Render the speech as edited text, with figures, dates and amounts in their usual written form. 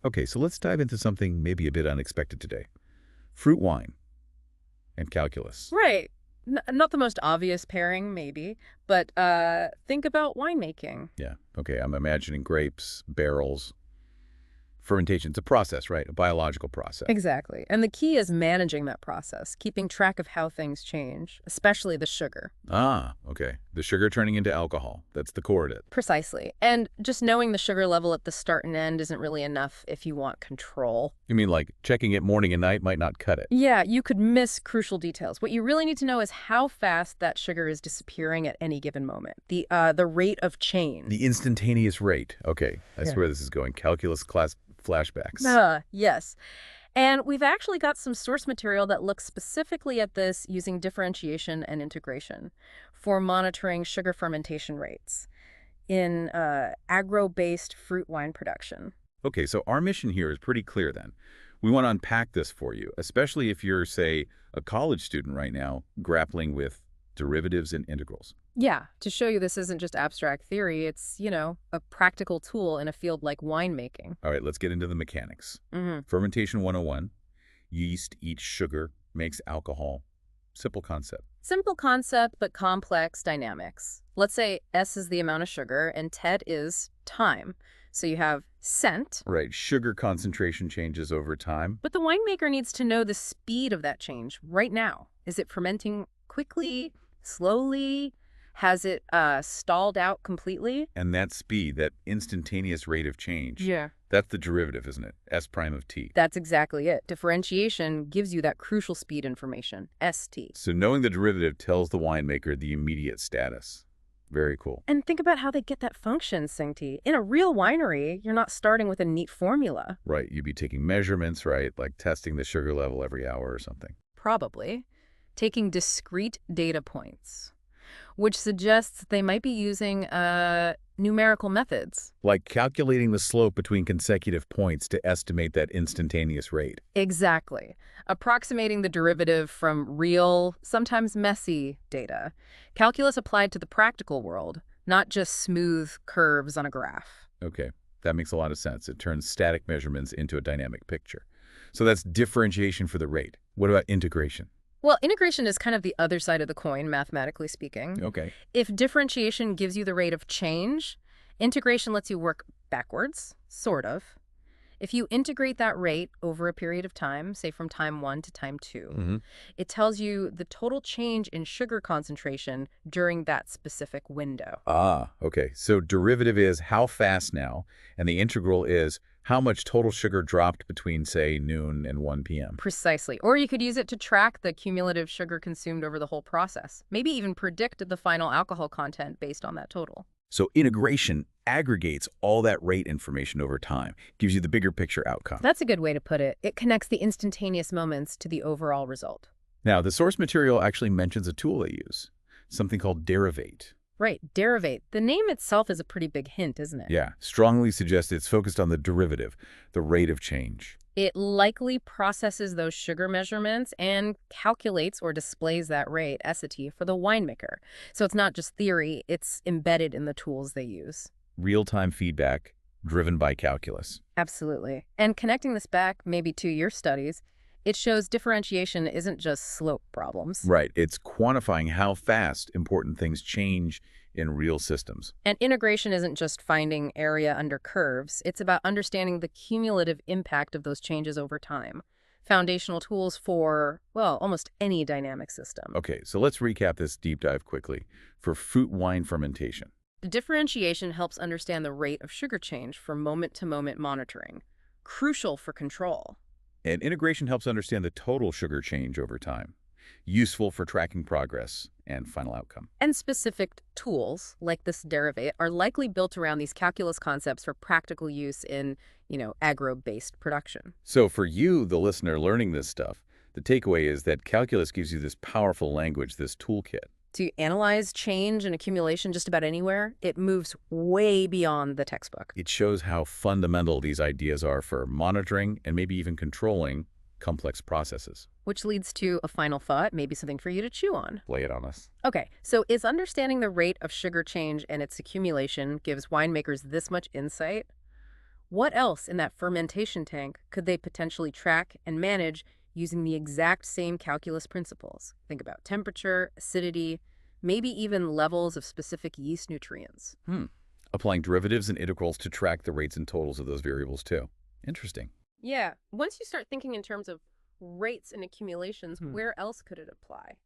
Okay, so let's dive into something maybe a bit unexpected today. Fruit wine and calculus. Right. Not the most obvious pairing, maybe, but think about winemaking. Yeah, okay, I'm imagining grapes, barrels. Fermentation, it's a process, right? A biological process. Exactly. And the key is managing that process, keeping track of how things change, especially the sugar. Ah, okay. The sugar turning into alcohol. That's the core of it. Precisely. And just knowing the sugar level at the start and end isn't really enough if you want control. You mean like checking it morning and night might not cut it? Yeah, you could miss crucial details. What you really need to know is how fast that sugar is disappearing at any given moment. The rate of change. The instantaneous rate. Okay, I Yeah. swear this is going calculus class flashbacks. Yes. And we've actually got some source material that looks specifically at this using differentiation and integration for monitoring sugar fermentation rates in agro-based fruit wine production. Okay, so our mission here is pretty clear then. We want to unpack this for you, especially if you're, say, a college student right now grappling with derivatives and integrals. Yeah, to show you this isn't just abstract theory, it's, a practical tool in a field like winemaking. All right, let's get into the mechanics. Hmm. Fermentation 101, yeast eats sugar, makes alcohol. Simple concept. Simple concept, but complex dynamics. Let's say S is the amount of sugar and TED is time. So you have scent, Right, sugar concentration changes over time. but the winemaker needs to know the speed of that change right now. Is it fermenting quickly, slowly? Has it stalled out completely? And that speed, that instantaneous rate of change, Yeah. that's the derivative, isn't it? S prime of t. That's exactly it. Differentiation gives you that crucial speed information, ST. So knowing the derivative tells the winemaker the immediate status. Very cool. And think about how they get that function, Singti. In a real winery, you're not starting with a neat formula. Right, you'd be taking measurements, right? Like testing the sugar level every hour or something. Probably. Taking discrete data points, which suggests they might be using numerical methods. Like calculating the slope between consecutive points to estimate that instantaneous rate. Exactly. Approximating the derivative from real, sometimes messy data. Calculus applied to the practical world, not just smooth curves on a graph. Okay, that makes a lot of sense. It turns static measurements into a dynamic picture. So that's differentiation for the rate. What about integration? Well, integration is kind of the other side of the coin, mathematically speaking. Okay. If differentiation gives you the rate of change, integration lets you work backwards, sort of. If you integrate that rate over a period of time, say from time 1 to time 2, Mm-hmm. it tells you the total change in sugar concentration during that specific window. Ah, okay. So derivative is how fast now, and the integral is how much total sugar dropped between, say, noon and 1 p.m. Precisely. Or you could use it to track the cumulative sugar consumed over the whole process, maybe even predict the final alcohol content based on that total. So integration aggregates all that rate information over time, gives you the bigger picture outcome. That's a good way to put it. It connects the instantaneous moments to the overall result. Now, the source material actually mentions a tool they use, something called Derivate. Right, derivate. The name itself is a pretty big hint, isn't it? Yeah, strongly suggests it's focused on the derivative, the rate of change. It likely processes those sugar measurements and calculates or displays that rate, SAT, for the winemaker. So it's not just theory, it's embedded in the tools they use. Real-time feedback driven by calculus. Absolutely. And connecting this back maybe to your studies, it shows differentiation isn't just slope problems. Right, it's quantifying how fast important things change in real systems. And integration isn't just finding area under curves, it's about understanding the cumulative impact of those changes over time. Foundational tools for, well, almost any dynamic system. Okay, so let's recap this deep dive quickly. For fruit wine fermentation, The differentiation helps understand the rate of sugar change for moment-to-moment monitoring, crucial for control. and integration helps understand the total sugar change over time, useful for tracking progress and final outcome. And specific tools, like this Derivate, are likely built around these calculus concepts for practical use in, agro-based production. So for you, the listener learning this stuff, the takeaway is that calculus gives you this powerful language, this toolkit. To analyze change and accumulation just about anywhere, it moves way beyond the textbook. It shows how fundamental these ideas are for monitoring and maybe even controlling complex processes. Which leads to a final thought, maybe something for you to chew on. Lay it on us. Okay, so is understanding the rate of sugar change and its accumulation gives winemakers this much insight? What else in that fermentation tank could they potentially track and manage using the exact same calculus principles? Think about temperature, acidity, maybe even levels of specific yeast nutrients. Hmm. Applying derivatives and integrals to track the rates and totals of those variables too. Interesting. Yeah, once you start thinking in terms of rates and accumulations, Hmm. where else could it apply?